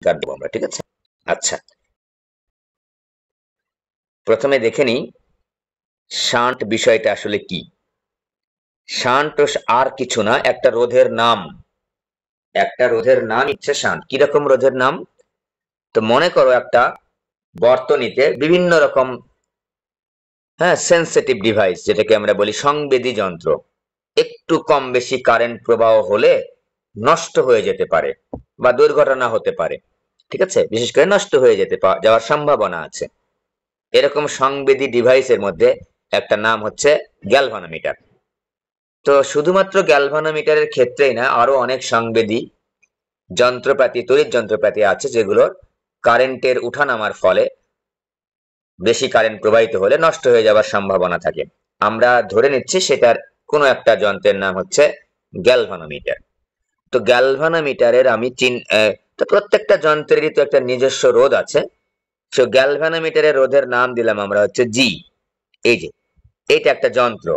দেব আমরা, ঠিক আছে। আচ্ছা, প্রথমে দেখে নিই শান্ট বিষয়টা আসলে কি। শান্ট আর কিছু না, একটা রোধের নাম। একটা রোধের নাম হচ্ছে শান্ট। কিরকম রোধের নাম? তো মনে করো একটা বর্তনীতে বিভিন্ন রকম সেন্সিটিভ ডিভাইস, যেটাকে আমরা বলি সংবেদী যন্ত্র, একটু কম বেশি কারেন্ট প্রবাহ হলে নষ্ট হয়ে যেতে পারে বা দুর্ঘটনা হতে পারে, ঠিক আছে, বিশেষ করে নষ্ট হয়ে যাওয়ার সম্ভাবনা আছে। এরকম সংবেদী ডিভাইসের মধ্যে একটা নাম হচ্ছে গ্যালভানোমিটার। তো শুধুমাত্র গ্যালভানোমিটারের ক্ষেত্রেই না, আরো অনেক সংবেদী যন্ত্রপাতি, তড়িৎ যন্ত্রপাতি আছে যেগুলোর কারেন্টের উঠানামার ফলে বেশি কারেন্ট প্রবাহিত হলে নষ্ট হয়ে যাওয়ার সম্ভাবনা থাকে। আমরা ধরে নিচ্ছি সেটার কোনো একটা যন্ত্রের নাম হচ্ছে গ্যালভানোমিটার। তো গ্যালভানোমিটারের আমি তো প্রত্যেকটা যন্ত্রেরই তো একটা নিজস্ব রোধ আছে। তো গ্যালভানোমিটারের রোধের নাম দিলাম আমরা হচ্ছে জি। এই যে এইটা একটা যন্ত্র,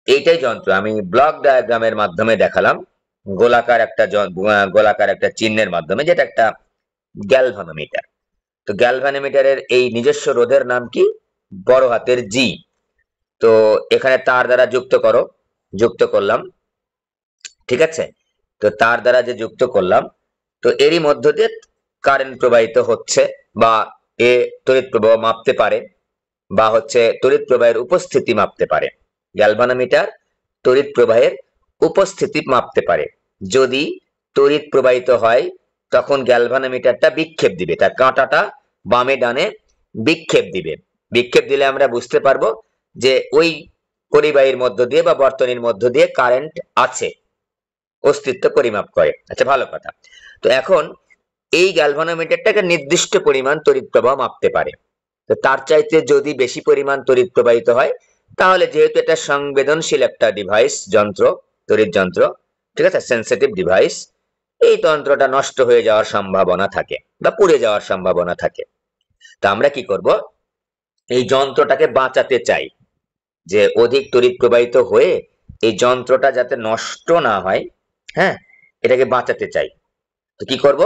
এইটাই যন্ত্র আমি ব্লক ডায়াগ্রামের মাধ্যমে দেখালাম, গোলাকার একটা চিহ্নের মাধ্যমে, যেটা একটা গ্যালভানোমিটার। তো গ্যালভানোমিটারের এই নিজস্ব রোধের নাম কি? বড় হাতের জি। তো এখানে তার দ্বারা যুক্ত করলাম, ঠিক আছে। তো তার দ্বারা যে যুক্ত করলাম, তো এরই মধ্য দিয়ে কারেন্ট প্রবাহিত হচ্ছে, বা এ তড়িৎ প্রবাহ মাপতে পারে, বা হচ্ছে তড়িৎ প্রবাহের উপস্থিতি মাপতে পারে। গ্যালভানোমিটার তড়িৎ প্রবাহের উপস্থিতি মাপতে পারে। যদি তড়িৎ প্রবাহিত হয় তখন গ্যালভানোমিটারটা বিক্ষেপ দিবে, তার কাঁটাটা বামে ডানে বিক্ষেপ দিবে। বিক্ষেপ দিলে আমরা বুঝতে পারবো যে ওই পরিবাহীর মধ্য দিয়ে বা বর্তনীর মধ্য দিয়ে কারেন্ট আছে, অস্তিত্ব পরিমাপ করে। আচ্ছা, ভালো কথা। তো এখন এই গ্যালভানোমিটারটা একটা নির্দিষ্ট পরিমাণ তড়িৎ প্রবাহ মাপতে পারে। তো তার চাইতে যদি বেশি পরিমাণ তড়িৎ প্রবাহিত হয়, তাহলে যেহেতু এটা সংবেদনশীল একটা ডিভাইস, তড়িৎ যন্ত্র, ঠিক আছে, সেন্সিটিভ ডিভাইস, এই যন্ত্রটা নষ্ট হয়ে যাওয়ার সম্ভাবনা থাকে বা পুড়ে যাওয়ার সম্ভাবনা থাকে। তো আমরা কি করব? এই যন্ত্রটাকে বাঁচাতে চাই, যে অধিক তড়িৎ প্রবাহিত হয়ে এই যন্ত্রটা যাতে নষ্ট না হয়, হ্যাঁ, এটাকে বাঁচাতে চাই। তো কি করব?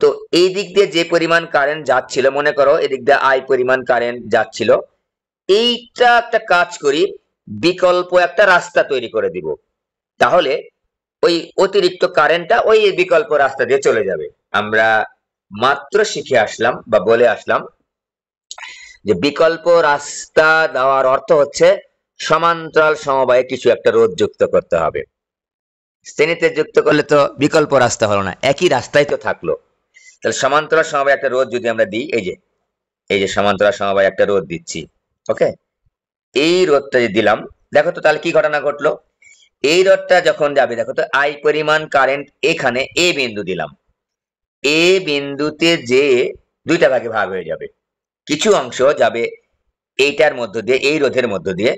তো এই দিক দিয়ে যে পরিমাণ কারেন্ট যাচ্ছিল, মনে করো এদিক দিয়ে আই পরিমাণ কারেন্ট যাচ্ছিল, এইটা একটা কাজ করি, বিকল্প একটা রাস্তা তৈরি করে দিব। তাহলে ওই অতিরিক্ত কারেন্টটা ওই বিকল্প রাস্তা দিয়ে চলে যাবে। আমরা মাত্র শিখে আসলাম বা বলে আসলাম যে বিকল্প রাস্তা দেওয়ার অর্থ হচ্ছে সমান্তরাল সমবায়ে কিছু একটা রোধ যুক্ত করতে হবে। শ্রেণীতে যুক্ত করলে তো বিকল্প রাস্তা হলো না, একই রাস্তায় তো থাকলো। তাহলে সমান্তরাল সমবায়ে একটা রোধ যদি আমরা দিই, এই যে সমান্তরাল সমবায়ে একটা রোধ দিচ্ছি, ওকে, এই রোধটা যে দিলাম, দেখো তো তাহলে কি ঘটনা ঘটলো। এই রোধটা যখন যাবে, দেখো তো আই পরিমাণ কারেন্ট এখানে এ বিন্দু দিলাম, এ বিন্দুতে যে দুইটা ভাগে ভাগ হয়ে যাবে। কিছু অংশ যাবে এইটার মধ্য দিয়ে, এই রোধের মধ্য দিয়ে,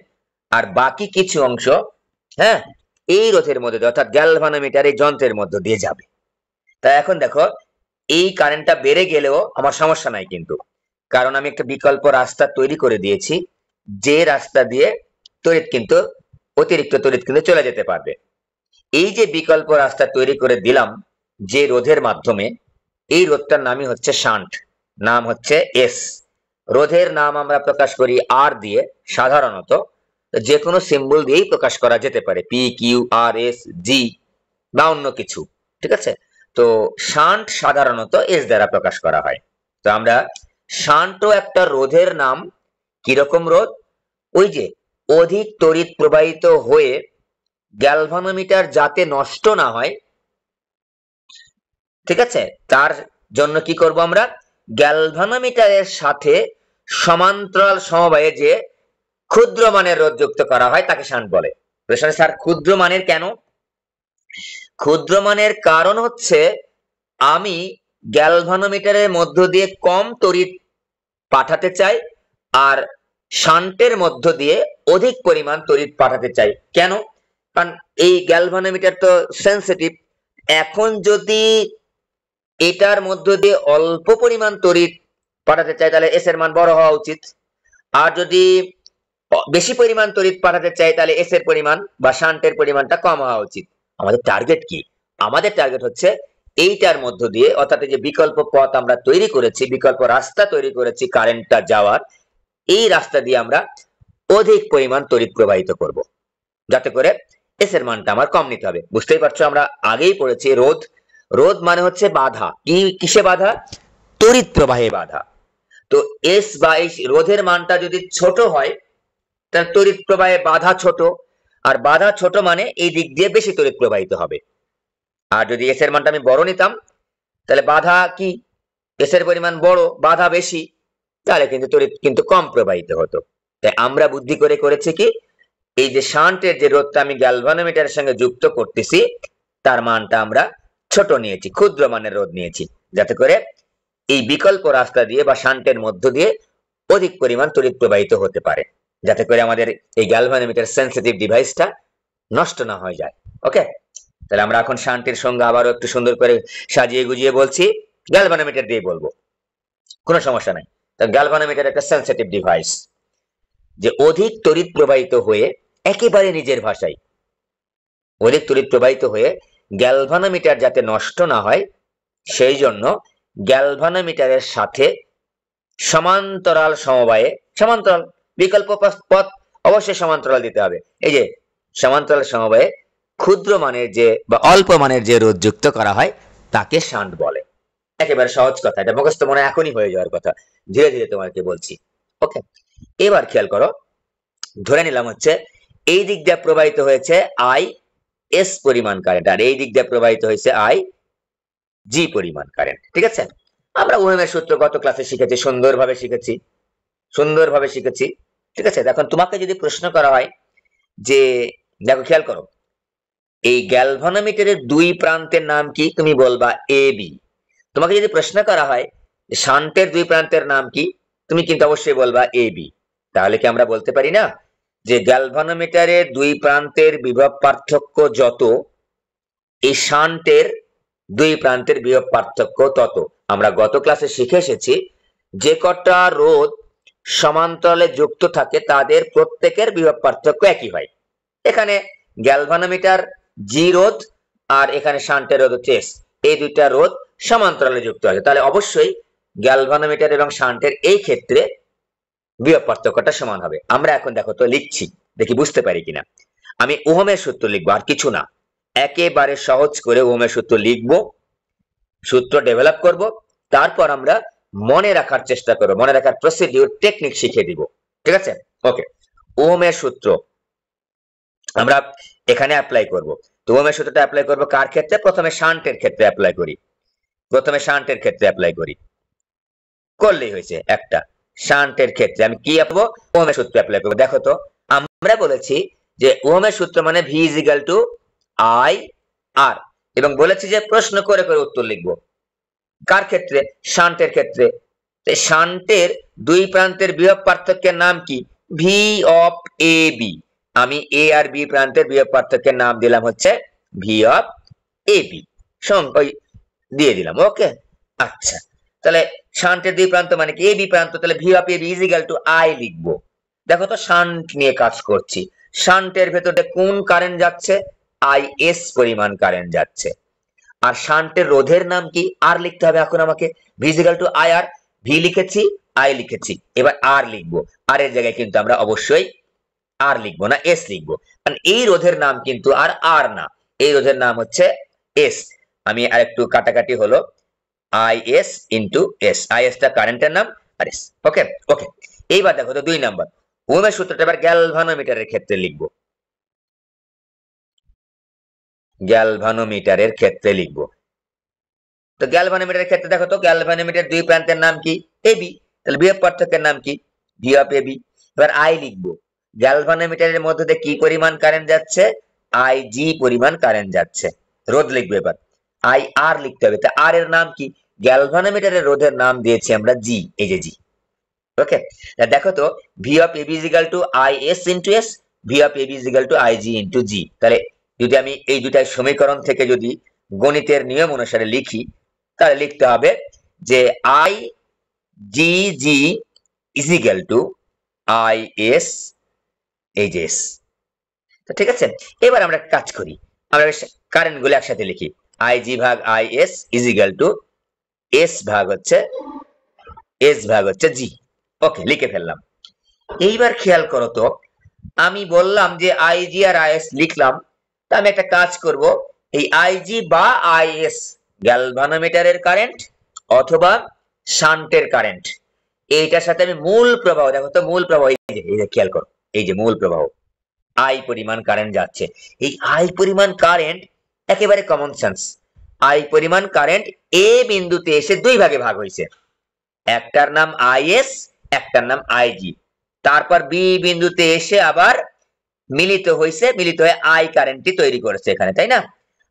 আর বাকি কিছু অংশ, হ্যাঁ, এই রোধের মধ্য দিয়ে, অর্থাৎ গ্যালভানোমিটার এই যন্ত্রের মধ্য দিয়ে যাবে। তা এখন দেখো এই কারেন্টটা বেড়ে গেলেও আমার সমস্যা নাই কিন্তু, কারণ আমি একটা বিকল্প রাস্তা তৈরি করে দিয়েছি, যে রাস্তা দিয়ে অতিরিক্ত তড়িৎ কিন্তু চলে যেতে পারবে। এই যে বিকল্প রাস্তা তৈরি করে দিলাম যে রোধের মাধ্যমে, এই রোধটার নামই হচ্ছে শান্ট, নাম হচ্ছে এস। রোধের নাম আমরা প্রকাশ করি আর দিয়ে, সাধারণত যে কোনো সিম্বল দিয়েই প্রকাশ করা যেতে পারে, পি, কিউ, আর, এস, জি বা অন্য কিছু, ঠিক আছে। তো শান্ট সাধারণত এস দ্বারা প্রকাশ করা হয়। তো আমরা শান্টও একটা রোধের নাম। কিরকম রোধ? ওই যে অধিক তড়িৎ প্রবাহিত হয়ে গ্যালভানোমিটার যাতে নষ্ট না হয়, ঠিক আছে, তার জন্য কি করব আমরা? গ্যালভানোমিটারের সাথে সমান্তরাল সমবায়ে যে ক্ষুদ্র মানের রোধ যুক্ত করা হয় তাকে শান্ট বলে। স্যার ক্ষুদ্র মানের কেন? ক্ষুদ্র মানের কারণ হচ্ছে আমি গ্যালভানোমিটারের মধ্য দিয়ে কম তড়িৎ পাঠাতে চাই, আর শান্টের মধ্য দিয়ে অধিক পরিমাণ তড়িৎ পাঠাতে চাই। কেন? কারণ এই গ্যালভানোমিটার তো সেন্সিটিভ। এখন যদি এটার মধ্য দিয়ে অল্প পরিমাণ তড়িৎ পাঠাতে চাই, তাহলে এস এর মান বড় হওয়া উচিত। আর যদি বেশি পরিমাণ তড়িৎ পাঠাতে চাই, তাহলে এস এর পরিমাণ বা শান্টের পরিমাণটা কম হওয়া উচিত। আমাদের টার্গেট কি? আমাদের টার্গেট হচ্ছে এইটার মধ্য দিয়ে অর্থাৎ যে বিকল্প পথ আমরা তৈরি করেছি, বিকল্প রাস্তা তৈরি করেছি কারেন্টটা যাওয়ার, এই রাস্তা দিয়ে আমরা অধিক পরিমাণ তড়িৎ প্রবাহিত করব, যাতে করে এস এর মানটা আমার কম নিতে হবে। বুঝতেই পারছো, আমরা আগেই পড়েছি রোধ। রোধ মানে হচ্ছে বাধা। কিসে বাধা? তড়িৎ প্রবাহে বাধা। তো এস বা এই রোধের মানটা যদি ছোট হয়, তাহলে তড়িৎ প্রবাহে বাধা ছোট, আর বাধা ছোট মানে এই দিক দিয়ে বেশি তড়িৎ প্রবাহিত হবে। আর যদি এস এর মানটা আমি বড় নিতাম, তাহলে বাধা কি, এস এর পরিমাণ বড়, বাধা বেশি, তাহলে কিন্তু তড়িৎ কিন্তু কম প্রবাহিত হতো। তাই আমরা বুদ্ধি করে করেছি কি, এই যে শান্টের যে রোধটা আমি গ্যালভানোমিটারের সঙ্গে যুক্ত করতেছি, তার মানটা আমরা ছোট নিয়েছি, ক্ষুদ্র মানের রোধ নিয়েছি, যাতে করে এই বিকল্প রাস্তা দিয়ে বা শান্টের মধ্য দিয়ে অধিক পরিমাণ তড়িৎ প্রবাহিত হতে পারে, যাতে করে আমাদের এই গ্যালভানোমিটার সেন্সিটিভ ডিভাইসটা নষ্ট না হয়ে যায়। ওকে, তাহলে আমরা এখন শান্টের সঙ্গে আবারও একটু সুন্দর করে সাজিয়ে গুজিয়ে বলছি, গ্যালভানোমিটার দিয়ে বলবো, কোনো সমস্যা নাই। গ্যালভানোমিটার একটা সেন্সিটিভ ডিভাইস, যে অধিক তড়িৎ প্রবাহিত হয়ে একেবারে নিজের ভাষায় অধিক তড়িৎ প্রবাহিত হয়ে গ্যালভানোমিটার যাতে নষ্ট না হয়, সেই জন্য গ্যালভানোমিটারের সাথে সমান্তরাল সমবায়ে, সমান্তরাল বিকল্প পথ অবশ্যই সমান্তরাল দিতে হবে, এই যে সমান্তরাল সমবায়ে ক্ষুদ্র মানের যে বা অল্প মানের যে রোধ যুক্ত করা হয় তাকে শান্ট বলে। একেবারে সহজ কথা, এটা মুখস্থ মনে এখনই হয়ে যাওয়ার কথা, ধীরে ধীরে তোমাকে বলছি। ওকে, এবার খেয়াল করো, ধরে নিলাম হচ্ছে এই দিক দিয়ে প্রবাহিত হয়েছে আই এস পরিমাণ কারেন্ট, আর এই দিক দিয়ে প্রবাহিত হয়েছে আই জি পরিমাণ কারেন্ট। ঠিক আছে, আমরা ওহমের সূত্র গত ক্লাসে শিখেছি, সুন্দরভাবে শিখেছি। ঠিক আছে, এখন তোমাকে যদি প্রশ্ন করা হয় যে, দেখো খেয়াল করো, এই গ্যালভানোমিটারের দুই প্রান্তের নাম কি, তুমি বলবা এ বি। তোমাকে যদি প্রশ্ন করা হয় শান্টের দুই প্রান্তের নাম কি, তুমি কিন্তু অবশ্যই বলবা এ বি। তাহলে কি আমরা বলতে পারি না যে গ্যালভানোমিটারের দুই প্রান্তের বিভব পার্থক্য যত, এই শান্টের দুই প্রান্তের বিভব পার্থক্য তত। আমরা গত ক্লাসে শিখে এসেছি যে কটা রোধ সমান্তরালে যুক্ত থাকে তাদের প্রত্যেকের বিভব পার্থক্য একই হয়। এখানে গ্যালভানোমিটার জি রোধ আর এখানে শান্টের রোধ হচ্ছে এস, এই দুইটা রোধ সমান্তরালে যুক্ত আছে, তাহলে অবশ্যই গ্যালভানোমিটার এবং শান্টের এই ক্ষেত্রে বিভব পার্থক্যটা সমান হবে। আমরা এখন দেখো তো লিখছি, দেখি বুঝতে পারি কিনা। আমি ওহমের সূত্র লিখবো, আর কিছু না, একেবারে সহজ করে ওহমের সূত্র লিখবো, সূত্র ডেভেলপ করব, তারপর আমরা মনে রাখার চেষ্টা করব, মনে রাখার প্রসিডিউর টেকনিক শিখিয়ে দিব। ঠিক আছে, ওকে। ওহমের সূত্র আমরা এখানে অ্যাপ্লাই করব। তো ওহমের সূত্রটা অ্যাপ্লাই করব কার ক্ষেত্রে? প্রথমে শান্টের ক্ষেত্রে অ্যাপ্লাই করি, করলেই হয়েছে। একটা শান্টের ক্ষেত্রে আমি কি করব? ওহমের সূত্র অ্যাপ্লাই করব। দেখো তো, আমরা বলেছি যে ওহমের সূত্র মানে V is equal to I R, এবং বলেছি যে প্রশ্ন করে করে উত্তর লিখবো। কার ক্ষেত্রে? শান্টের ক্ষেত্রে। শান্টের দুই প্রান্তের বিভব পার্থক্যের নাম কি? V of A B. আমি এ আর বি প্রান্তের বিভব পার্থক্যের নাম দিলাম হচ্ছে ভি অফ এ বি, দিয়ে দিলাম। ওকে, আচ্ছা, তাহলে শান্টের দুই প্রান্ত মানে কি? এ বি প্রান্ত, তাহলে V of A B is equal to I লিখবো। দেখো তো, শান্ট নিয়ে কাজ করছি, শান্টের ভেতরে কোন কারেন্ট যাচ্ছে? আই এস পরিমাণ কারেন্ট যাচ্ছে। আর শান্টের রোধের নাম কি? আর লিখতে হবে এখন আমাকে। V is equal to I R, V লিখেছি, আই লিখেছি, এবার আর লিখবো। আর এর জায়গায় কিন্তু আমরা অবশ্যই আর লিখবো না, এস লিখবো, কারণ এই রোধের নাম কিন্তু আর না, এই রোধের নাম হচ্ছে এস। আমি আর একটু কাটাকাটি হলো, I S into S, I S টা কারেন্টের নাম, আর এস। ওকে ওকে, এইবার দেখো তো 2 নাম্বার ওহমের সূত্রটা এবার গ্যালভানোমিটারের ক্ষেত্রে লিখবো, গ্যালভানোমিটারের ক্ষেত্রে লিখবো। তো গ্যালভানোমিটারের ক্ষেত্রে দেখো তো, গ্যালভানোমিটার দুই প্রান্তের নাম কি? এবি, তাহলে বিভব পার্থক্যের নাম কি? V of A B. এবার আই লিখবো, গ্যালভানোমিটারের মধ্যে দিয়ে কি পরিমাণ কারেন্ট যাচ্ছে? আই জি পরিমাণ কারেন্ট যাচ্ছে। রোধ লিখবো, এবার আই আর লিখতে হবে। তা আর এর নাম কি? গ্যালভানোমিটারের রোধের নাম দিয়েছি আমরা জি, এই যে জি। ওকে, দেখো তো, V of A B is equal to I S into S, V of A B is equal to I G into G. তাহলে যদি আমি এই দুইটা সমীকরণ থেকে যদি গণিতের নিয়ম অনুসারে লিখি, তাহলে লিখতে হবে যে I G G is equal to I S, এই যে এস। তো ঠিক আছে, এবার আমরা কাজ করি, আমরা কারেন্ট গুলো একসাথে লিখি। আইজি ভাগ is is equal to S ভাগ হচ্ছে জি। ওকে, লিখে ফেললাম। এইবার খেয়াল করো তো, আমি বললাম যে আইজি আর আইএস লিখলাম, তা আমি একটা কাজ করব, এই আইজি বা আইএস গ্যালভানোমিটারের কারেন্ট অথবা শান্টের কারেন্ট, এইটার সাথে আমি মূল প্রবাহ, দেখো তো মূল প্রবাহ, এই যে খেয়াল করো, এই যে মূল প্রবাহ আই পরিমাণ কারেন্ট যাচ্ছে, এই আই পরিমাণ কারেন্ট একেবারে কমন সেন্স, আই পরিমাণ কারেন্ট এ বিন্দুতে এসে দুই ভাগে ভাগ হয়েছে, একটার নাম আইএস, একটার নাম আইজি, তারপর বি বিন্দুতে এসে আবার মিলিত হয়ে আই কারেন্টটি তৈরি করেছে এখানে, তাই না?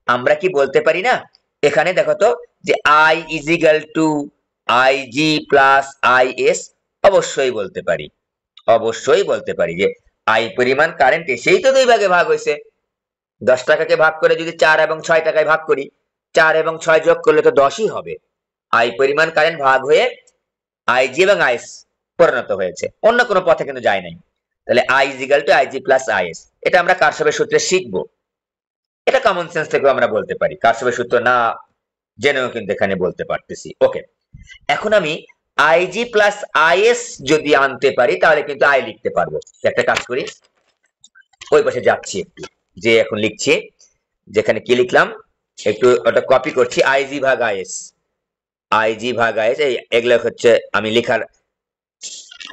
আমরা কি বলতে পারি না এখানে, দেখো তো, যে I is equal two IG plus is? অবশ্যই বলতে পারি যে আই পরিমাণ কারেন্ট এসেই তো দুই ভাগে ভাগ হয়েছে। 10 টাকাকে ভাগ করে যদি 4 এবং 6 টাকায় ভাগ করি, 4 এবং 6 যোগ করলে তো 10ই হবে। আই পরিমাণ কারেন্ট ভাগ হয়ে আইজি এবং আইএস পরিণত হয়েছে, অন্য কোনো পথে কিন্তু যায় নাই। তাহলে I is equal two IG plus is, এটা আমরা কারশফের সূত্রে শিখবো। এটা কমন সেন্স থেকেও আমরা বলতে পারি, কারশফের সূত্র না জেনেও কিন্তু এখানে বলতে পারতেছি। ওকে, এখন আমি আইজি প্লাস আইএস যদি আনতে পারি তাহলে কিন্তু আই লিখতে পারবো। একটা কাজ করি, ওই পাশে যাচ্ছি একটু, যে এখন লিখছি, যেখানে কি লিখলাম একটু ওটা কপি করছি, আইজি ভাগ আইএস, এগুলো হচ্ছে আমি লেখার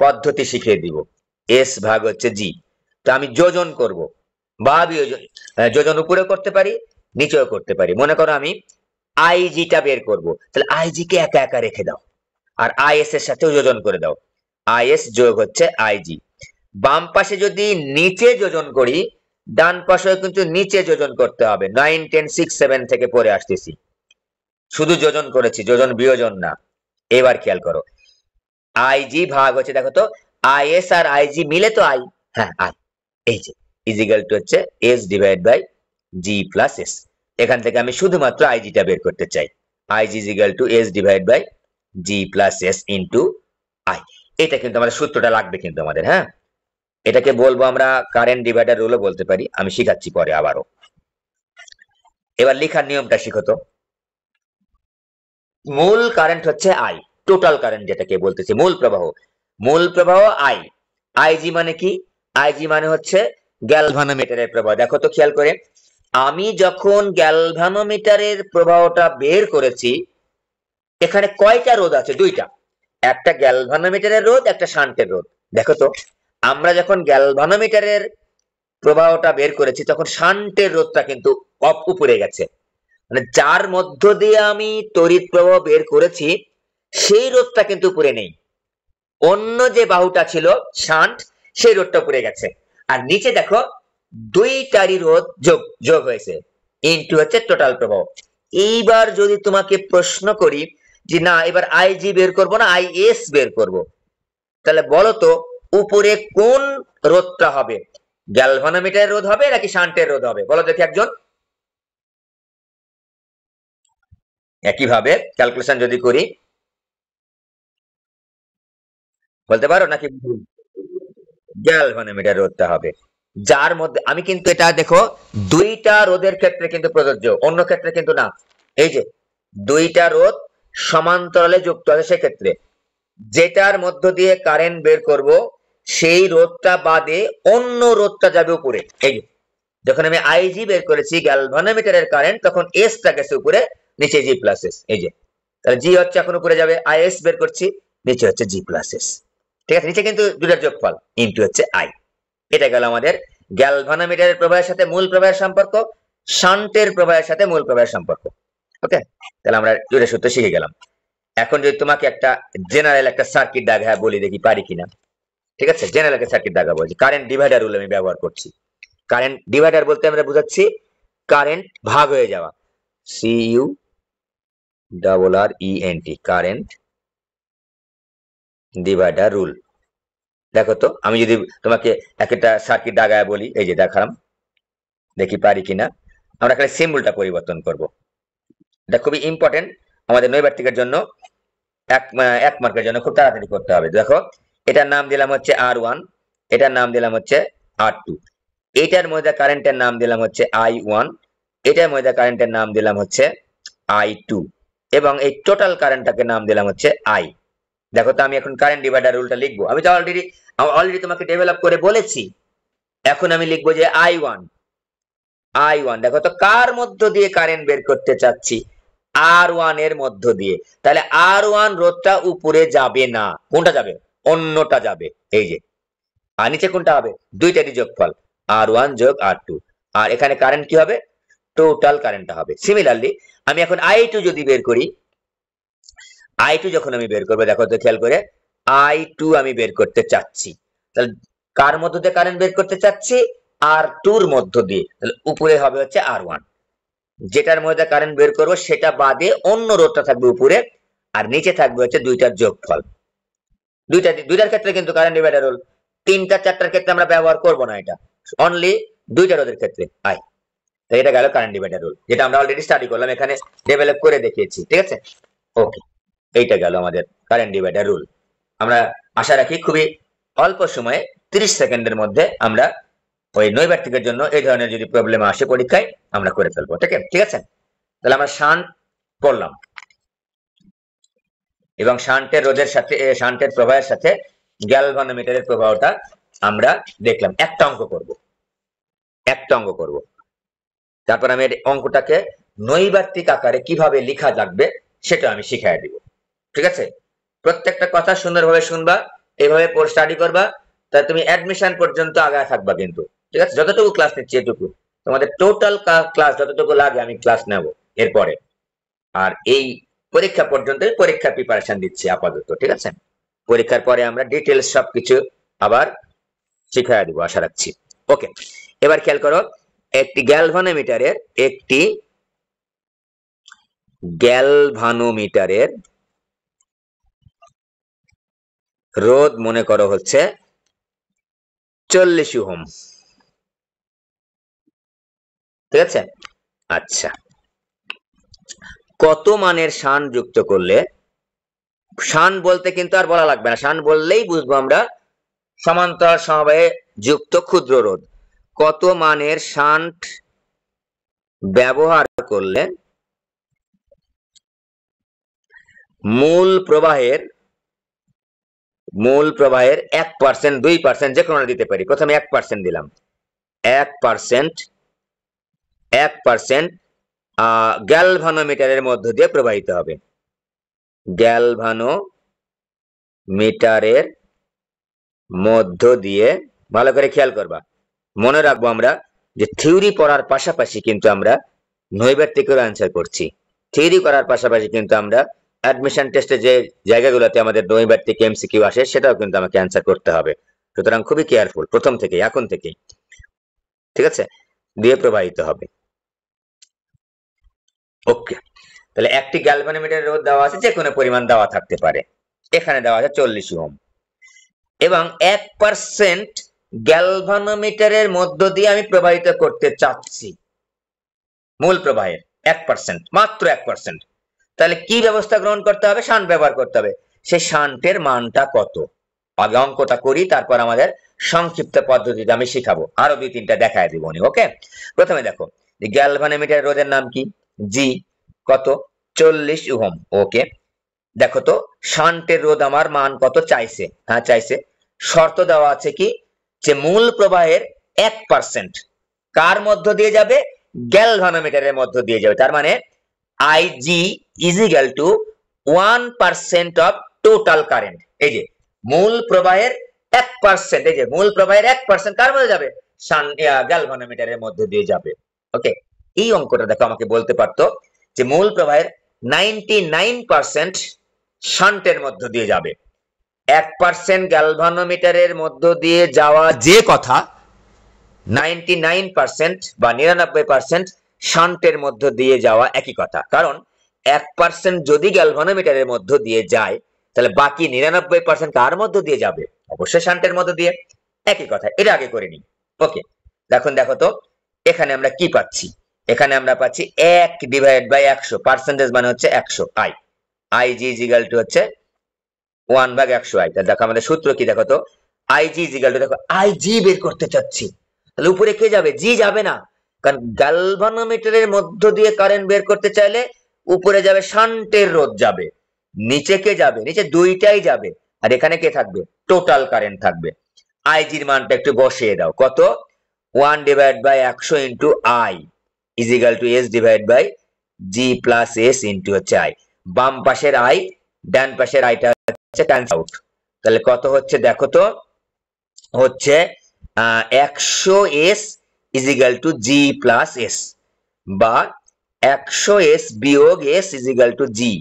পদ্ধতি শিখিয়ে দিব। এস ভাগ হচ্ছে জি, তো আমি যোজন করব বা যোজন উপরে করতে পারি, নিচেও করতে পারি। মনে করো আমি আইজিটা বের করব, তাহলে আইজি কে একা একা রেখে দাও আর আইএস এর সাথেও যোজন করে দাও, আইএস যোগ হচ্ছে আইজি। বাম পাশে যদি নিচে যোজন করি, ডান পাশেও কিন্তু নিচে যোজন করতে হবে। 9 10 6 7 থেকে পরে আসতেছি, শুধু যোজন করেছি, যোজন বিয়োজন না। এবার খেয়াল করো, আইজি ভাগ হচ্ছে, দেখো তো আইএস আর আইজি মিলে তো আই, হ্যাঁ আই, এই যে ইজ ইকুয়াল টু হচ্ছে S divide by G plus S. এখান থেকে আমি শুধুমাত্র আইজিটা বের করতে চাই, I G is equal to S divide by G plus S into I. এটা কিন্তু আমাদের সূত্রটা লাগবে কিন্তু আমাদের, হ্যাঁ, এটাকে বলবো আমরা কারেন্ট ডিভাইডার রুলও বলতে পারি, আমি শিখাচ্ছি পরে আবারও। এবার লেখার নিয়মটা শিখো তো। মূল কারেন্ট হচ্ছে আই, টোটাল কারেন্ট যেটাকে বলতেছি, মূল প্রবাহ আই। আইজি মানে কি? আইজি মানে হচ্ছে গ্যালভানোমিটারের প্রবাহ। দেখো তো খেয়াল করে, আমি যখন গ্যালভানোমিটারের প্রবাহটা বের করেছি, এখানে কয়টা রোধ আছে? দুইটা, একটা গ্যালভানোমিটারের রোধ, একটা শান্টের রোধ। দেখো তো, আমরা যখন গ্যালভানোমিটারের প্রবাহটা বের করেছি তখন শান্টের রোধটা কিন্তু উপরে গেছে, মানে যার মধ্য দিয়ে আমি তড়িৎ প্রবাহ বের করেছি সেই রোধটা কিন্তু উপরে নেই, অন্য যে বাহুটা ছিল শান্ট, সেই রোধটা উপরে গেছে। আর নিচে দেখো দুইটারই রোধ যোগ হয়েছে, ইনটু হচ্ছে টোটাল প্রবাহ। এইবার যদি তোমাকে প্রশ্ন করি যে না, এবার আইজি বের করব না আইএস বের করব, তাহলে বলো তো উপরে কোন রোধটা হবে? গ্যালভানোমিটারের রোধ হবে নাকি শান্টের রোধ হবে? বলো দেখি একজন। একইভাবে ক্যালকুলেশন যদি করি, বলতে পারো নাকি? গ্যালভানোমিটার রোধটা হবে, যার মধ্যে আমি কিন্তু এটা দেখো দুইটা রোধের ক্ষেত্রে কিন্তু প্রযোজ্য, অন্য ক্ষেত্রে কিন্তু না। এই যে দুইটা রোধ সমান্তরালে যুক্ত আছে, সেক্ষেত্রে যেটার মধ্য দিয়ে কারেন্ট বের করব সেই রোধটা বাদে অন্য রোধটা যাবে উপরে। এই যে যখন আমি আইজি বের করেছি গ্যালভানোমিটারের কারেন্ট, তখন এসটা গেছে উপরে, নিচে জি প্লাস এস। এই যে তাহলে জি হচ্ছে এখন উপরে যাবে, আইএস বের করছি, নিচে হচ্ছে জি প্লাস এস। ঠিক আছে, নিচে কিন্তু দুটার যোগফল ইনটু হচ্ছে আই। এটা গেল আমাদের গ্যালভানোমিটারের প্রবাহের সাথে মূল প্রবাহের সম্পর্ক, শান্টের প্রবাহের সাথে মূল প্রবাহের সম্পর্ক। ওকে, তাহলে আমরা দুটো সূত্র শিখে গেলাম। এখন যদি তোমাকে একটা জেনারেল একটা সার্কিট দাগা বলি, দেখি পারি কিনা। ঠিক আছে, জেনারেল একটা সার্কিট দাগা বলছি, কারেন্ট ডিভাইডার রুল আমি ব্যবহার করছি। কারেন্ট ডিভাইডার বলতে আমরা বুঝাচ্ছি কারেন্ট ভাগ হয়ে যাওয়া, CURRENT, কারেন্ট ডিভাইডার রুল। দেখো তো, আমি যদি তোমাকে একটা সার্কিট দাগায় বলি, এই যে দেখালাম, দেখি পারি কিনা। আমরা খালি সিম্বলটা পরিবর্তন করব, এটা খুবই ইম্পর্টেন্ট আমাদের নৈর্ব্যক্তিকের জন্য, এক মার্কের জন্য খুব তাড়াতাড়ি করতে হবে। দেখো, এটার নাম দিলাম হচ্ছে R1, এটার নাম দিলাম হচ্ছে R2, এটার মধ্যে কারেন্টের নাম দিলাম হচ্ছে I1, এটার মধ্যে কারেন্টের নাম দিলাম হচ্ছে I2 এবং এই টোটাল কারেন্টটাকে নাম দিলাম হচ্ছে I। দেখো তো আমি এখন কারেন্ট ডিভাইডার রুলটা লিখবো, আমি তো অলরেডি তোমাকে ডেভেলপ করে বলেছি। এখন আমি লিখবো যে I1 দেখো তো কার মধ্য দিয়ে কারেন্ট বের করতে চাচ্ছি, R1 এর মধ্য দিয়ে। তাহলে R1 রোধটা উপরে যাবে না, কোনটা যাবে, অন্যটা যাবে, এই যে। আর নিচে কোনটা হবে, দুইটারই যোগফল R1 যোগ R2। আর এখানে কারেন্ট কি হবে, টোটাল কারেন্টটা হবে। সিমিলারলি আমি এখন I2 যদি বের করি, I2 যখন আমি বের করবো, দেখো তো খেয়াল করে, I2 আমি বের করতে চাচ্ছি, তাহলে কার মধ্য দিয়ে কারেন্ট বের করতে চাচ্ছি, R2 এর মধ্য দিয়ে। তাহলে উপরে হবে হচ্ছে R1, যেটার মধ্যে কারেন্ট বের করবো সেটা বাদে অন্য রোধটা থাকবে উপরে, আর নিচে থাকবে হচ্ছে দুইটার যোগফল। দুইটার ক্ষেত্রে কিন্তু কারেন্ট ডিভাইডার রুল, তিনটা চারটার ক্ষেত্রে আমরা ব্যবহার করব না, এটা অনলি দুইটা রোধের ক্ষেত্রে আই। তাই এটা গেল কারেন্ট ডিভাইডার রুল, যেটা আমরা অলরেডি স্টাডি করলাম, এখানে ডেভেলপ করে দেখিয়েছি, ঠিক আছে। ওকে, এইটা গেল আমাদের কারেন্ট ডিভাইডার রুল। আমরা আশা রাখি খুবই অল্প সময়ে 30 সেকেন্ডের মধ্যে আমরা ওই নৈর্ব্যক্তিকের জন্য এই ধরনের যদি প্রবলেম আসে পরীক্ষায় আমরা করে ফেলবো, ঠিক আছে। তাহলে আমরা শান্ট করলাম এবং শান্টের রোধের সাথে, শান্টের প্রবাহের সাথে গ্যালভানোমিটারের প্রবাহটা আমরা দেখলাম। একটা অঙ্ক করব, তারপর আমি অঙ্কটাকে নৈর্ব্যক্তিক আকারে কিভাবে লেখা লাগবে সেটা আমি শিখিয়ে দিব, ঠিক আছে। প্রত্যেকটা কথা সুন্দরভাবে শুনবা, এইভাবে স্টাডি করবা, তাহলে তুমি অ্যাডমিশন পর্যন্ত আগায় থাকবা কিন্তু, ঠিক আছে। যতটুকু ক্লাস নিচ্ছি এটুকু তোমাদের টোটাল ক্লাস যতটুকু লাগে আমি ক্লাস নেব এরপরে। আর এই পরীক্ষা পর্যন্ত পরীক্ষার প্রিপারেশন দিচ্ছি আপাতত, ঠিক আছে। পরীক্ষার পরে আমরা ডিটেলস সবকিছু আবার শিখিয়ে দিব আশা রাখছি। ওকে, এবার খেয়াল করো, একটি গ্যালভানোমিটারের রোধ মনে করো হচ্ছে 40 ওহম, ঠিক আছে। আচ্ছা, কত মানের শান যুক্ত করলে, শান বলতে কিন্তু আর বলা লাগবে না, শান বললেই বুঝবো আমরা সমান্তরাল সমবায়ে যুক্ত ক্ষুদ্র রোধ। কত মানের শান্ট ব্যবহার করলে মূল প্রবাহের 1%, 2% যে কোনো দিতে পারি। প্রথমে 1% দিলাম, 1% গ্যালভানোমিটারের মধ্য দিয়ে প্রবাহিত হবে। গ্যালভানোমিটারের মধ্য দিয়ে, ভালো করে খেয়াল করবা, মনে রাখবো আমরা যে থিওরি পড়ার পাশাপাশি কিন্তু আমরা নৈর্ব্যক্তিকের অ্যান্সার করছি। থিওরি করার পাশাপাশি কিন্তু আমরা অ্যাডমিশন টেস্টে যে জায়গাগুলোতে আমাদের নৈর্ব্যক্তিক এমসিকিউ আসে সেটাও কিন্তু আমাকে অ্যান্সার করতে হবে। সুতরাং খুবই কেয়ারফুল প্রথম থেকেই, এখন থেকেই, ঠিক আছে, দিয়ে প্রবাহিত হবে। ওকে, তাহলে একটি গ্যালভানোমিটারের রোধ দেওয়া আছে, যে কোনো পরিমাণ দেওয়া থাকতে পারে, এখানে দেওয়া আছে 40 ওহম, এবং 1% গ্যালভানোমিটারের মধ্য দিয়ে আমি প্রবাহিত করতে চাচ্ছি, মূল প্রবাহের 1%, মাত্র 1%। তাহলে কি ব্যবস্থা গ্রহণ করতে হবে, শান্ট ব্যবহার করতে হবে। সেই শান্টের মানটা কত, আগে অঙ্কটা করি, তারপর আমাদের সংক্ষিপ্ত পদ্ধতিতে আমি শিখাবো, আরো 2-3টা দেখায় দিব। ওকে, প্রথমে দেখো গ্যালভানোমিটার রোধের নাম কি, জি, কত, 40 ওহম। ওকে, দেখো তো শান্টের রোধ আমার মান কত চাইছে, হ্যাঁ চাইছে। শর্ত দেওয়া আছে কি, যে মূল প্রবাহের 1% কার মধ্য দিয়ে যাবে, গ্যালভানোমিটারের মধ্য দিয়ে যাবে। তার মানে IG is equal to 1% of total current। এই যে মূল প্রবাহের 1%, এই যে মূল প্রবাহের 1% কার মধ্যে যাবে, গ্যালভানোমিটারের মধ্য দিয়ে যাবে। ওকে, এই অঙ্কটা দেখো আমাকে বলতে পারতো যে মূল প্রবাহের 99% শান্টের মধ্য দিয়ে যাবে, 1% গ্যালভানোমিটারের মধ্য দিয়ে যাওয়া যে কথা, 99% বা 99% শান্টের মধ্য দিয়ে যাওয়া একই কথা। কারণ 1% যদি গ্যালভানোমিটারের মধ্য দিয়ে যায়, তাহলে বাকি 99% কার মধ্য দিয়ে যাবে, অবশ্যই শান্টের মধ্য দিয়ে, একই কথা। এটা আগে করে নিই। ওকে, দেখো তো এখানে আমরা কি পাচ্ছি, এখানে আমরা পাচ্ছি 1/100, পার্সেন্টেজ মানে হচ্ছে 100, IG is equal to হচ্ছে 1/100 আই। দেখো আমাদের সূত্র কি, দেখো তো IG is equal to, দেখো IG বের করতে চাচ্ছি, তাহলে উপরে কে যাবে, জি যাবে না, কারণ গ্যালভানোমিটারের মধ্য দিয়ে কারেন্ট বের করতে চাইলে উপরে যাবে শান্টের রোধ যাবে, নিচে কে যাবে, নিচে দুইটাই যাবে, আর এখানে কে থাকবে, টোটাল কারেন্ট থাকবে। আইজির মানটা একটু বসিয়ে দাও, কত, 1/100 into I is equal to S divide by G plus S into হচ্ছে আই। বাম পাশের আই, ডান পাশের আইটা হচ্ছে ক্যান্সেল আউট, তাহলে কত হচ্ছে দেখো তো, হচ্ছে 100 S is equal two G plus S, বা 100 এস বিয়োগ এস ইজ ইকাল টু জি,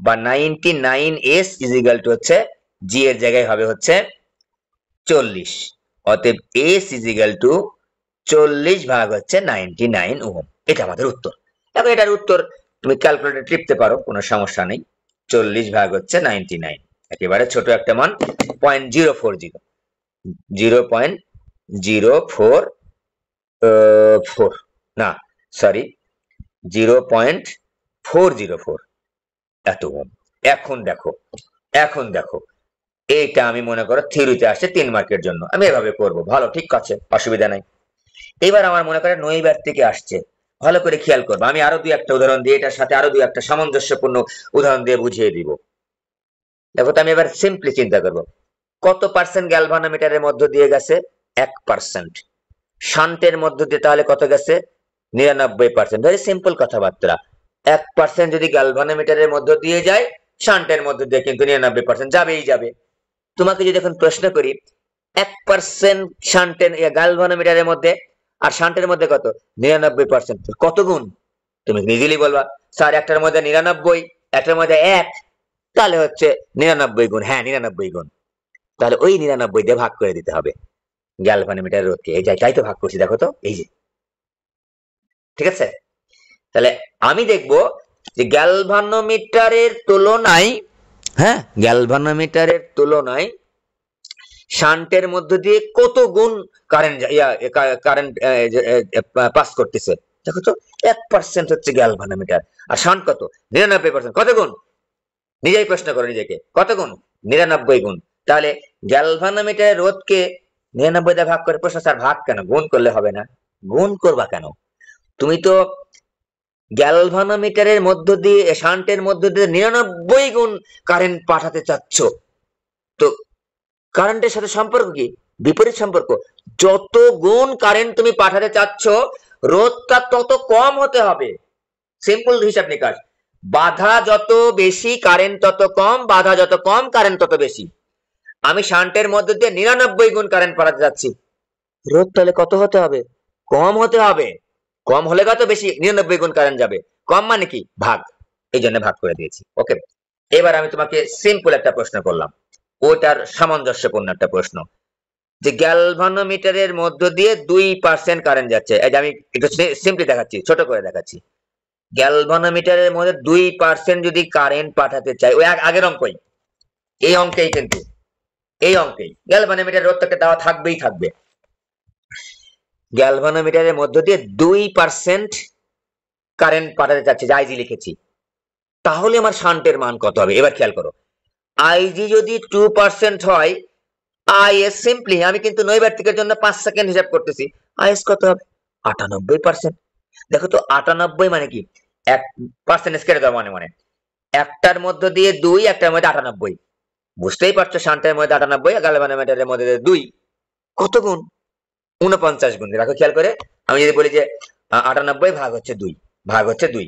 বা 99 এস ইজ ইকাল টু হচ্ছে জি এর জায়গায় হবে হচ্ছে 40। অতএব এস ইজ ইকাল টু 40 ভাগ হচ্ছে 99 ওহম। এটা আমাদের উত্তর। এখন এটার উত্তর তুমি ক্যালকুলেটর টিপতে পারো, কোনো সমস্যা নেই। 40 ভাগ হচ্ছে 99, একেবারে ছোট একটা মান, 0.040, 0.044 না সরি 0.404 এত ওহম। এখন দেখো এইটা আমি মনে করো থিওরিতে আসছে 3 মার্কের জন্য, আমি এভাবে করব, ভালো, ঠিক আছে, অসুবিধা নাই। এবার আমার মনে করে নৈবার থেকে আসছে, ভালো করে খেয়াল করবো, আমি আরো দুই একটা উদাহরণ দিয়ে এটার সাথে আরো দুই একটা সামঞ্জস্যপূর্ণ উদাহরণ দিয়ে বুঝিয়ে দিব। দেখো তো আমি এবার সিম্পলি চিন্তা করব, কত পার্সেন্ট গ্যালভানোমিটারের মধ্য দিয়ে গেছে, 1%। শান্টের মধ্য দিয়ে তাহলে কত গেছে, 99%। ভেরি সিম্পল কথাবার্তা, 1% যদি গ্যালভানোমিটারের মধ্য দিয়ে যায়, শান্টের মধ্য দিয়ে কিন্তু 99% যাবেই যাবে। তোমাকে যদি এখন প্রশ্ন করি 1% শান্টের গ্যালভানোমিটারের মধ্যে আর শান্টের মধ্যে কত, 99%, কত গুণ, তুমি ইজিলি বলবা স্যার একটার মধ্যে 99, একটার মধ্যে 1, তাহলে হচ্ছে 99 গুণ, হ্যাঁ 99 গুণ, তাহলে ওই 99 দিয়ে ভাগ করে দিতে হবে গ্যালভানোমিটারের রোধকে, এই জায়গায় তো ভাগ করছি, দেখো তো এই যে, ঠিক আছে। তাহলে আমি দেখব যে গ্যালভানোমিটারের তুলনায়, হ্যাঁ গ্যালভানোমিটারের তুলনায় শান্টের মধ্য দিয়ে কত গুণ কারেন্ট পাস করতেছে। দেখো তো 1% হচ্ছে গ্যালভানোমিটার, আর শান্ট কত, 99%, কত গুণ, নিজেই প্রশ্ন করো নিজেকে, কত গুণ, 99 গুণ। তাহলে গ্যালভানোমিটারের রোধকে 99 দিয়ে ভাগ করে, প্রশ্ন স্যার ভাগ কেন, গুণ করলে হবে না, গুণ করবা কেন, তুমি তো গ্যালভানোমিটারের মধ্য দিয়ে শান্টের মধ্য দিয়ে 99 গুণ কারেন্ট পাঠাতে চাচ্ছ, তো কারেন্টের সাথে সম্পর্ক কি, বিপরীত সম্পর্ক। যত গুণ কারেন্ট তুমি পাঠাতে চাচ্ছ, রোধটা তত কম হতে হবে, সিম্পল হিসাব নিকাশ। বাধা যত বেশি কারেন্ট তত কম, বাধা যত কম কারেন্ট তত বেশি। আমি শান্টের মধ্যে দিয়ে 99 গুণ কারেন্ট পাঠাতে যাচ্ছি, রোধ তাহলে কত হতে হবে, কম হতে হবে, কম হলে কত বেশি, 99 গুণ কারেন্ট যাবে, কম মানে কি, ভাগ, এই জন্য ভাগ করে দিয়েছি। ওকে, এবার আমি তোমাকে সিম্পল একটা প্রশ্ন করলাম, ওটার সামঞ্জস্যপূর্ণ একটা প্রশ্ন, যে গ্যালভানোমিটারের মধ্য দিয়ে 2% কারেন্ট যাচ্ছে, এই যে আমি একটু সিম্পলি দেখাচ্ছি, ছোট করে দেখাচ্ছি, গ্যালভানোমিটারের মধ্যে 2% যদি কারেন্ট পাঠাতে চাই, ওই আগের অঙ্কই, এই অঙ্কেই কিন্তু, এই অঙ্কেই গ্যালভানোমিটার রোধটাকে দেওয়া থাকবেই থাকবে, গ্যালভানোমিটারের মধ্য দিয়ে 2% কারেন্ট পাঠাতে চাচ্ছি, যে আইজি লিখেছি, তাহলে আমার শান্টের মান কত হবে। এবার খেয়াল করো, আইজি যদি 2% হয়, আইএস সিম্পলি, আমি কিন্তু নৈর্ব্যক্তিকের জন্য 5 সেকেন্ড হিসাব করতেছি, আইএস কত হবে, 98%। দেখো তো 98 মানে কি, 1% কেটে দাও, মানে একটার মধ্য দিয়ে 2, একটার মধ্যে 98, বুঝতেই পারছো, শান্টের মধ্যে 98, গ্যালভানোমিটারের মধ্যে 2, কত গুণ, 49 গুণ। দেখো খেয়াল করে, আমি যদি বলি যে 98 ভাগ হচ্ছে 2, ভাগ হচ্ছে 2,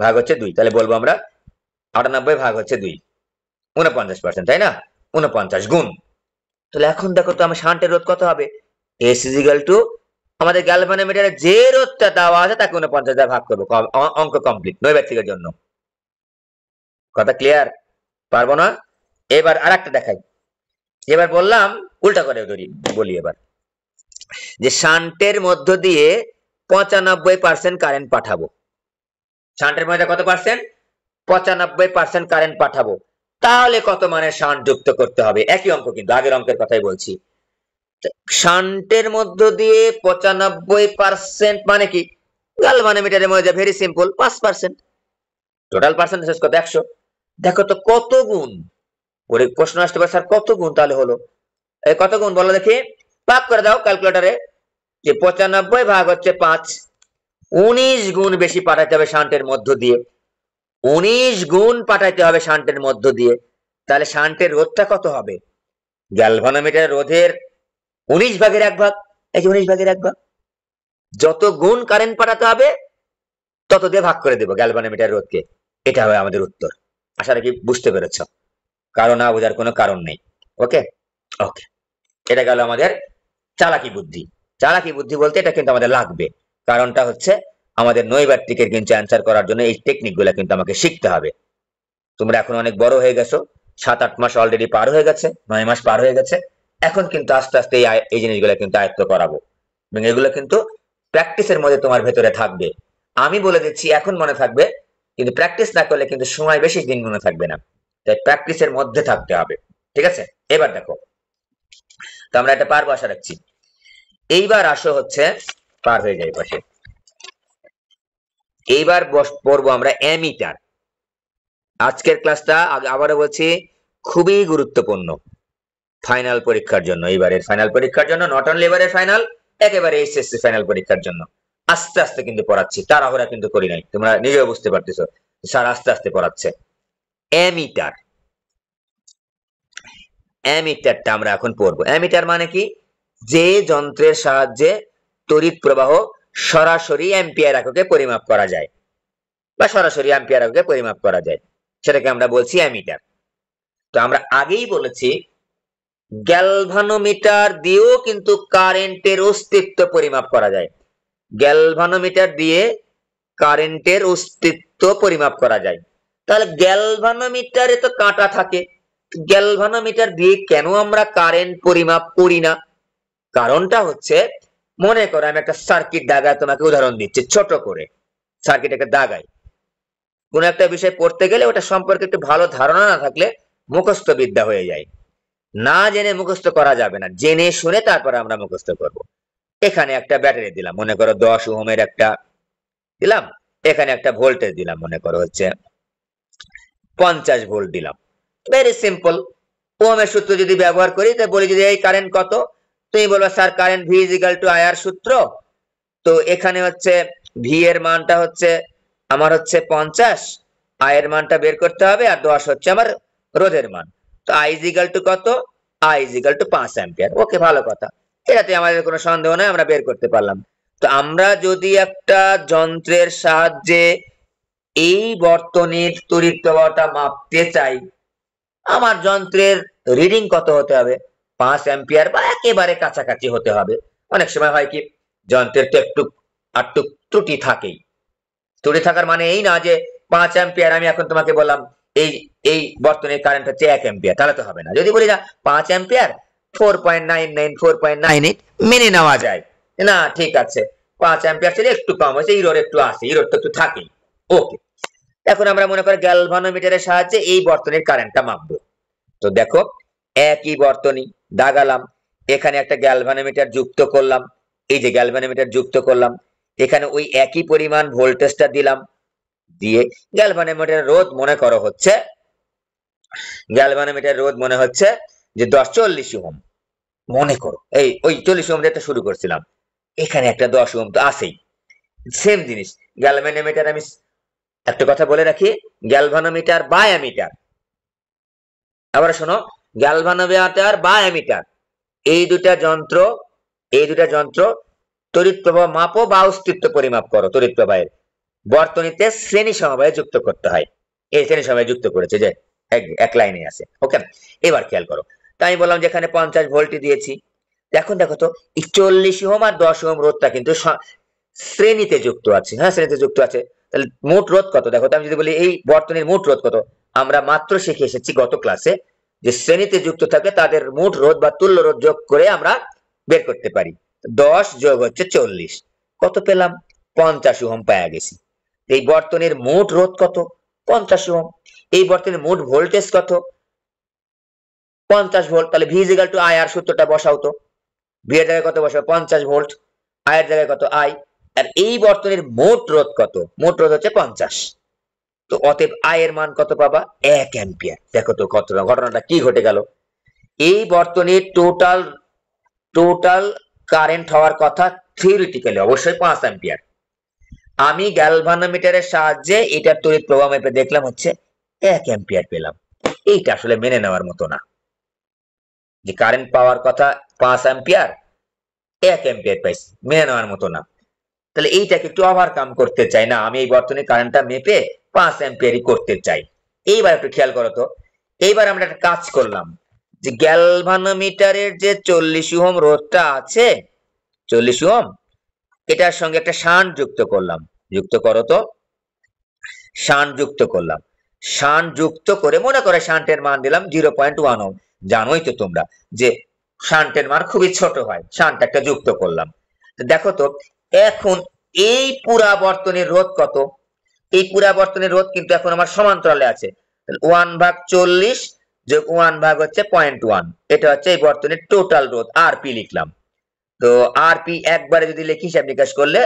ভাগ হচ্ছে 2, তাহলে বলবো আমরা 98 ভাগ হচ্ছে 2, 49%, তাই না, 49 গুণ। তাহলে এখন দেখো তো আমার শান্টের রোধ কত হবে, এস ইজ ইকুয়াল টু, আমাদের গ্যালভানোমিটারে যে রোধটা দেওয়া আছে তাকে 49 দিয়ে ভাগ করবো, অঙ্ক কমপ্লিট নৈর্ব্যক্তিকের জন্য। কথা ক্লিয়ার, পারবো না। এবার আরেকটা দেখাই, এবার বললাম উল্টা করে বলি, এবার যে শান্টের মধ্য দিয়ে 95% কারেন্ট পাঠাবো, শান্টের মধ্যে কত পার্সেন্ট, 95% কারেন্ট পাঠাবো, তাহলে কত মানের শান্ট যুক্ত করতে হবে, একই অঙ্ক কিন্তু, আগের অঙ্কের কথাই বলছি। শান্টের মধ্য দিয়ে 95% মানে কি, গ্যালভানোমিটারের মধ্যে ভেরি সিম্পল 5%, টোটাল পার্সেন্টেজ কত, 100। দেখো তো কত গুণ, ওরে প্রশ্ন আসতে পারে স্যার কত গুণ তাহলে হলো, এই কত গুণ বলো দেখি, ভাগ করে দাও ক্যালকুলেটরে, যে 95 ভাগ হচ্ছে 5, 19 গুণ বেশি পাঠাতে হবে শান্টের মধ্য দিয়ে। 19 গুণ পাঠাইতে হবে শান্টের মধ্য দিয়ে। তাহলে শান্টের রোধটা কত হবে? গ্যালভানোমিটার রোধের 19 ভাগের 1 ভাগ। এই যে 19 ভাগের 1 ভাগ, যত গুণ কারেন্ট পাঠাতে হবে তত দিয়ে ভাগ করে দেব গ্যালভানোমিটার রোধকে। এটা হবে আমাদের উত্তর। আশা রাখি বুঝতে পেরেছ, কারণ না বোঝার কোনো কারণ নেই। ওকে ওকে, এটা গেল আমাদের চালাকি বুদ্ধি। চালাকি বুদ্ধি বলতে এটা কিন্তু আমাদের লাগবে, কারণটা হচ্ছে আমাদের নৈর্ব্যক্তিকের কিন্তু অ্যান্সার করার জন্য এই টেকনিক গুলা কিন্তু আমাকে শিখতে হবে। তোমরা এখন অনেক বড় হয়ে গেছো, 7-8 মাস অলরেডি পার হয়ে গেছে, 9 মাস পার হয়ে গেছে। এখন কিন্তু আস্তে আস্তে এই জিনিসগুলো কিন্তু আয়ত্ত করাবো, এবং এগুলো কিন্তু প্র্যাকটিসের মধ্যে তোমার ভেতরে থাকবে। আমি বলে দিচ্ছি এখন মনে থাকবে, কিন্তু প্র্যাকটিস না করলে কিন্তু সময় বেশি দিন মনে থাকবে না। তাই প্র্যাকটিসের মধ্যে থাকতে হবে। ঠিক আছে, এবার দেখো তো আমরা এটা পারবো আশা রাখছি। এইবার আসো হচ্ছে, পার হয়ে যায় পাশে, এইবার পড়বো আমরা অ্যামিটার। আজকের ক্লাসটা আবারও বলছি খুবই গুরুত্বপূর্ণ ফাইনাল পরীক্ষার জন্য, এইবারের ফাইনাল পরীক্ষার জন্য, নট অনলি এবারের ফাইনাল, একেবারে এইচএসসি ফাইনাল পরীক্ষার জন্য। আস্তে আস্তে কিন্তু পড়াচ্ছি, তাড়াহুড়া কিন্তু করি নাই, তোমরা নিজেও বুঝতে পারতেছো স্যার আস্তে আস্তে পড়াচ্ছে। অ্যামিটার, অ্যামিটারটা আমরা এখন পড়বো। অ্যামিটার মানে কি? যে যন্ত্রের সাহায্যে তড়িৎ প্রবাহ সরাসরি অ্যাম্পিয়ার এককে পরিমাপ করা যায়, বা সরাসরি অ্যাম্পিয়ার এককে পরিমাপ করা যায়, সেটাকে আমরা বলছি অ্যামিটার। তো আমরা আগেই বলেছি গ্যালভানোমিটার দিয়েও কিন্তু কারেন্টের অস্তিত্ব পরিমাপ করা যায়। গ্যালভানোমিটার দিয়ে কারেন্টের অস্তিত্ব পরিমাপ করা যায়। তাহলে গ্যালভানোমিটারে তো কাঁটা থাকে, গ্যালভানোমিটার দিয়ে কেন আমরা কারেন্ট পরিমাপ করি না? কারণটা হচ্ছে, মনে করো আমি একটা সার্কিট দাগায় তোমাকে উদাহরণ দিচ্ছি ছোট করে, সার্কিট একটা দাগাই। কোন একটা বিষয় পড়তে গেলে ওটা সম্পর্কে একটু ভালো ধারণা না থাকলে মুখস্থ বিদ্যা হয়ে যায়। না জেনে মুখস্থ করা যাবে না, জেনে শুনে তারপরে আমরা মুখস্থ করব। এখানে একটা ব্যাটারি দিলাম, মনে করো 10 ওহমের একটা দিলাম, এখানে একটা ভোল্টেজ দিলাম, মনে করো হচ্ছে 50 ভোল্ট দিলাম। ভেরি সিম্পল, ওহমের সূত্র যদি ব্যবহার করি, তাই বলি যদি এই কারেন্ট কত, তুমি বলবে sir current V is equal to I R সূত্র। তো এখানে হচ্ছে ভি এর মানটা হচ্ছে আমার হচ্ছে 50, আই এর মানটা বের করতে হবে, আর 10 হচ্ছে আমার রোধের মান। তো আই ইজ ইকুয়াল টু কত? I is equal to 5 ampere. Okay, ভালো কথা, এটাতে আমাদের কোনো সন্দেহ নাই, আমরা বের করতে পারলাম। তো আমরা যদি একটা যন্ত্রের সাহায্যে এই বর্তনীর তড়িৎ প্রবাহটা মাপতে চাই, আমার যন্ত্রের রিডিং কত হতে হবে? 5 অ্যাম্পিয়ার বা একেবারে কাছাকাছি হতে হবে। অনেক সময় হয় কি, যন্ত্রের তো একটু আটটু ত্রুটি থাকেই। ত্রুটি থাকার মানে এই না যে 5 অ্যাম্পিয়ার, আমি এখন তোমাকে বললাম এই এই বর্তনীর কারেন্ট হচ্ছে 1 অ্যাম্পিয়ার, তাহলে তো হবে না। যদি বলি না 5 অ্যাম্পিয়ার 4.99 4.98 মেনে নেওয়া যায়, না ঠিক আছে 5 অ্যাম্পিয়ার ছিল একটু কম হয়েছে, ইরোর একটু আসে, ইরোর তো একটু থাকেই। ওকে, এখন আমরা মনে করি গ্যালভানোমিটারের সাহায্যে এই বর্তনীর কারেন্টটা মাপবো। তো দেখো, একই বর্তনী দাগালাম, এখানে একটা গ্যালভানোমিটার যুক্ত করলাম, এই যে গ্যালভানোমিটার যুক্ত করলাম, এখানে ওই একই পরিমাণ ভোল্টেজটা দিলাম, দিয়ে গ্যালভানোমিটারের রোধ মনে করো হচ্ছে, গ্যালভানোমিটারের রোধ মনে হচ্ছে যে 40 ওহম, মনে করো এই ওই 40 ওহম দিয়ে শুরু করছিলাম, এখানে একটা 10 ওহম তো আছেই। সেম জিনিস গ্যালভানোমিটার, আমি একটা কথা বলে রাখি, গ্যালভানোমিটার বা অ্যামিটার, আবার শোনো, গ্যালভানোমিটার বা অ্যামিটার, এই দুটা যন্ত্র তড়িৎ প্রবাহ মাপো বা অস্তিত্ব পরিমাপ করো। তড়িৎ প্রবাহের বর্তনীতে শ্রেণী সমবায়ে যুক্ত করতে হয়, এই শ্রেণী সমবায়ে যুক্ত করেছে যে এক লাইনে আছে। ওকে, এবার খেয়াল করো, তাই আমি বললাম যে এখানে 50 ভোল্ট দিয়েছি। দেখো তো এই 40 ওহম আর 10 ওহম রোধটা কিন্তু শ্রেণীতে যুক্ত আছে। হ্যাঁ, শ্রেণীতে যুক্ত আছে। তাহলে মোট রোধ কত? দেখো তো, আমি যদি বলি এই বর্তনীর মোট রোধ কত, আমরা মাত্র শিখে এসেছি গত ক্লাসে যে শ্রেণীতে যুক্ত থাকে তাদের মোট রোধ বা তুল্য রোধ যোগ করে আমরা বের করতে পারি। 10 যোগ হচ্ছে 40, কত পেলাম? 50 ওহম পাওয়া গেছি। এই বর্তনীর মোট রোধ কত? 50 ওহম। এই বর্তনীর মোট ভোল্টেজ কত? 50 ভোল্ট। তাহলে V is equal to I R সূত্রটা বসাও তো, ভি এর জায়গায় কত বসাও? 50 ভোল্ট, আই এর জায়গায় কত? আই। আর এই বর্তনীর মোট রোধ কত? মোট রোধ হচ্ছে 50। তো অতএব আই এর মান কত পাবা? 1 অ্যাম্পিয়ার। দেখো তো কত, ঘটনাটা কি ঘটে গেল। এই বর্তনীর টোটাল কারেন্ট হওয়ার কথা থিওরিটিক্যালি অবশ্যই 5 অ্যাম্পিয়ার, আমি গ্যালভানোমিটারের সাহায্যে এটার তড়িৎ প্রবাহ মেপে দেখলাম হচ্ছে 1 অ্যাম্পিয়ার পেলাম। এইটা আসলে মেনে নেওয়ার মতো না, যে কারেন্ট পাওয়ার কথা 5 অ্যাম্পিয়ার, 1 অ্যাম্পিয়ার পাইছি, মেনে নেওয়ার মতো না। তাহলে এইটাকে একটু ওভারকাম করতে চাই, না আমি এই বর্তনী কারেন্টটা মেপে 5 অ্যাম্পিয়ারই করতে চাই। এইবার একটু খেয়াল করো তো, এইবার আমরা একটা কাজ করলাম, যে গ্যালভানোমিটারের যে 40 ওহম রোধটা আছে, 40 ওহম, এটার সঙ্গে একটা শান্ট যুক্ত করলাম। যুক্ত করো তো, শান্ট যুক্ত করলাম। শান্ট যুক্ত করে মনে করে শান্টের মান দিলাম 0.1 ওহম। জানোই তো তোমরা যে শান্টের মান খুবই ছোট হয়, শান্ট একটা যুক্ত করলাম। দেখো তো এখন এই পুরা বর্তনীর রোধ কত? এই পুরা বর্তনীর রোধ কিন্তু এখন আমার সমান্তরালে আছে। 1/40 যোগ 1 হচ্ছে 0.1, এটা হচ্ছে এই বর্তনীর টোটাল রোধ, আরপি লিখলাম। তো আরপি একবারে যদি লিখি, হিসাব নিকাশ করলে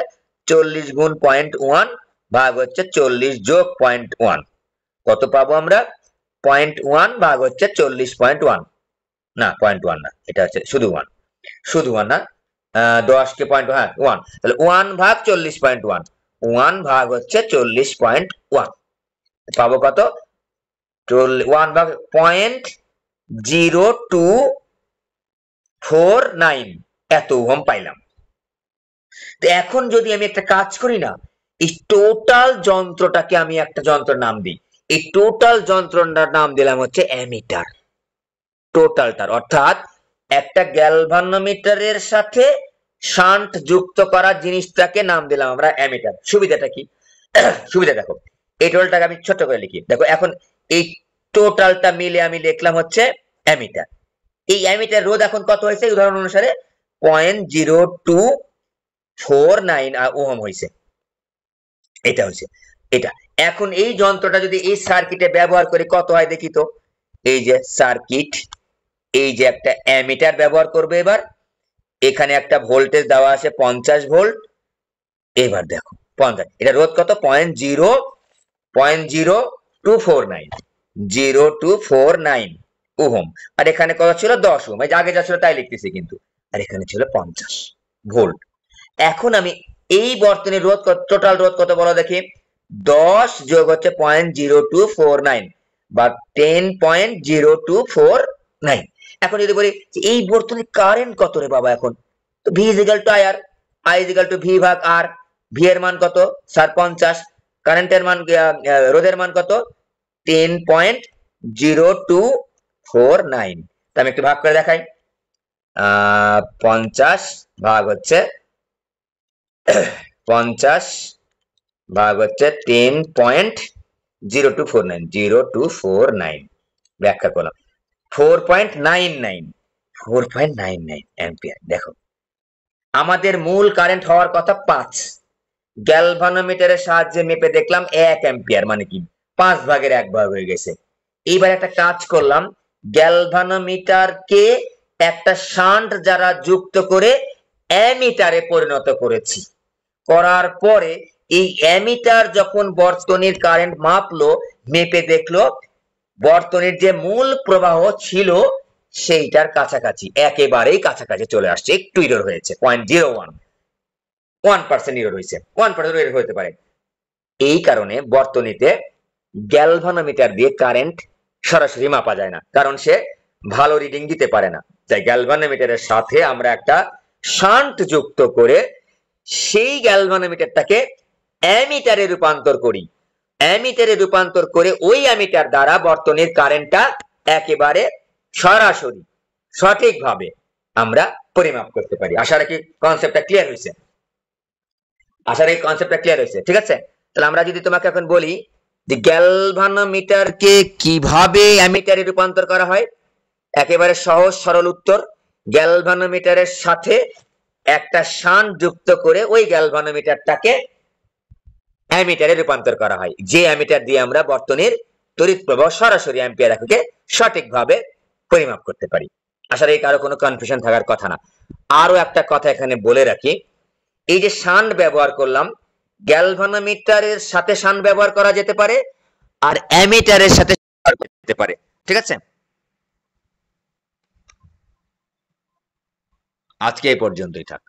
40 গুণ 0.1 ভাগ হচ্ছে 40 যোগ 0.1, কত পাবো আমরা? 0.1 ভাগ হচ্ছে 40.1, না 0.1 না, এটা হচ্ছে শুধু 1, শুধু 1 না, 10 কে 1, তাহলে 1 ভাগ 40.1, 1 ভাগ হচ্ছে 40.1, পাবো কত? 1 ভাগ 0.0249, এত ওহম পাইলাম। তো এখন যদি আমি একটা কাজ করি না, এই টোটাল যন্ত্রটাকে আমি একটা যন্ত্রের নাম দিই। এই টোটাল যন্ত্রটার নাম দিলাম হচ্ছে অ্যামিটার। টোটালটার অর্থাৎ একটা গ্যালভানোমিটারের সাথে শান্ট যুক্ত করা জিনিসটাকে নাম দিলাম আমরা অ্যামিটার। সুবিধাটা কি? সুবিধা দেখো, এই টোটালটাকে আমি ছোট করে লিখি। দেখো এখন এই টোটালটা মিলে আমি লিখলাম হচ্ছে অ্যামিটার। এই অ্যামিটার রোধ এখন কত হয়েছে? উদাহরণ অনুসারে 0.0249 ওহম হয়েছে। এটা হচ্ছে এটা। এখন এই যন্ত্রটা যদি এই সার্কিটে ব্যবহার করি কত হয় দেখি তো। এই যে সার্কিট, এই যে একটা অ্যামিটার ব্যবহার করবে, এবার এখানে একটা ভোল্টেজ দেওয়া আছে 50 ভোল্ট। এবার দেখো 50, এটা রোধ কত? 0.0249 ওহম। আর এখানে কত ছিল? 10 ওহম। এই যে আগে যা ছিল তাই লিখতেছি কিন্তু, আর এখানে ছিল 50 ভোল্ট। এখন আমি এই বর্তনীর রোধ, টোটাল রোধ কত বলো দেখি? 10 যোগ হচ্ছে 0.0249 বা 10.0249। এখন যদি বলি এই বর্তনীর কারেন্ট কত রে বাবা, এখন তো V is equal to I R, I is equal to V ভাগ আর। ভি এর মান কত? স্যার 50। কারেন্টের মান, রোধের মান কত? 10.0249। তা আমি একটু ভাগ করে দেখাই। 50 ভাগ হচ্ছে 50 ভাগ হচ্ছে 10.0249 ব্যাখ্যা করলাম 4.99 অ্যাম্পিয়ার। দেখো আমাদের মূল কারেন্ট হওয়ার কথা 5, গ্যালভানোমিটারের সাহায্যে মেপে দেখলাম 1 অ্যাম্পিয়ার, মানে কি 5 ভাগের 1 ভাগ হয়ে গেছে। এইবার একটা কাজ করলাম, গ্যালভানোমিটারকে একটা শান্ট যারা যুক্ত করে অ্যামিটারে পরিণত করেছি। করার পরে এই অ্যামিটার যখন বর্তনীর কারেন্ট মাপলো, মেপে দেখলো বর্তনীর যে মূল প্রবাহ ছিল সেইটার কাছাকাছি, একেবারেই কাছাকাছি চলে আসছে। একটু ইরর হয়েছে, 1% ইরর হয়েছে, 1% ইরর হতে পারে। এই কারণে বর্তনীতে গ্যালভানোমিটার দিয়ে কারেন্ট সরাসরি মাপা যায় না, কারণ সে ভালো রিডিং দিতে পারে না। তাই গ্যালভানোমিটারের সাথে আমরা একটা শান্ট যুক্ত করে সেই গ্যালভানোমিটারটাকে অ্যামিটারে রূপান্তর করি। অ্যামিটারে রূপান্তর করে ওই অ্যামিটার দ্বারা বর্তনীর কারেন্টটা একেবারে সরাসরি সঠিকভাবে আমরা পরিমাপ করতে পারি। আশা রাখি কনসেপ্টটা ক্লিয়ার হয়েছে। আশা রাখি কনসেপ্টটা ক্লিয়ার হয়েছে, ঠিক আছে? তাহলে আমরা যদি তোমাকে এখন বলি যে গ্যালভানোমিটারকে কিভাবে অ্যামিটারে রূপান্তর করা হয়, একেবারে সহজ সরল উত্তর, গ্যালভানোমিটারের সাথে একটা শান্ট যুক্ত করে ওই গ্যালভানোমিটারটাকে অ্যামিটারে রূপান্তর করা হয়, যে অ্যামিটার দিয়ে আমরা বর্তনীর তড়িৎ প্রবাহ সরাসরি অ্যাম্পিয়ার এককে সঠিকভাবে পরিমাপ করতে পারি। আশা রাখি কারো কোনো কনফিউশন থাকার কথা না। আরো একটা কথা এখানে বলে রাখি, এই যে শান্ট ব্যবহার করলাম, গ্যালভানোমিটারের সাথে শান্ট ব্যবহার করা যেতে পারে আর অ্যামিটারের সাথে ব্যবহার করা যেতে পারে, ঠিক আছে? আজকে এই পর্যন্তই থাক।